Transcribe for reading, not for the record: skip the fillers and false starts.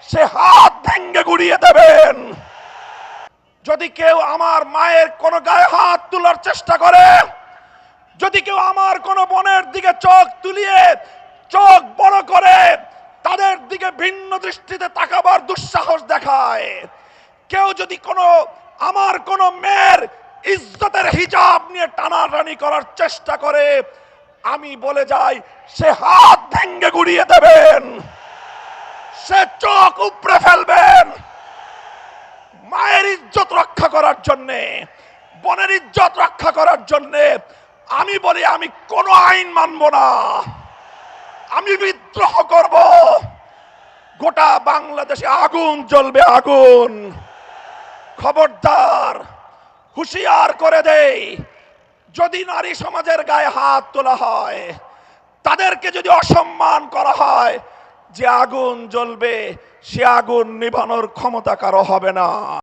সে হাত ভেঙে গুড়িয়ে দেবেন। যদি কেউ আমার মায়ের কোনো গায়ে হাত তোলার চেষ্টা করে, যদি কেউ আমার কোনো বোনের দিকে চোখ তুলিয়ে চোখ বড় করে তাদের দিকে ভিন্ন দৃষ্টিতে তাকাবার দুঃসাহস দেখায়, কেউ যদি আমার কোনো মেয়ের ইজ্জতের হিজাব নিয়ে টানাটানি করার চেষ্টা করে, আমি বলে যাই সে হাত ভেঙে গুড়িয়ে দেবেন, সে চোখ উপড়ে ফেলবেন। মায়ের ইজ্জত রক্ষা করার জন্যে, বোনের ইজ্জত রক্ষা করার জন্যে আমি বলি আমি কোনো আইন মানব না, আমি বিদ্রোহ করব। গোটা বাংলাদেশে আগুন জ্বলবে, আগুন। খবরদার, হুঁশিয়ার করে দেই, যদি নারী সমাজের গায়ে হাত তোলা হয়, তাদেরকে যদি অসম্মান করা হয়, যে আগুন জ্বলবে সে আগুন নিভানোর ক্ষমতা কারো হবে না।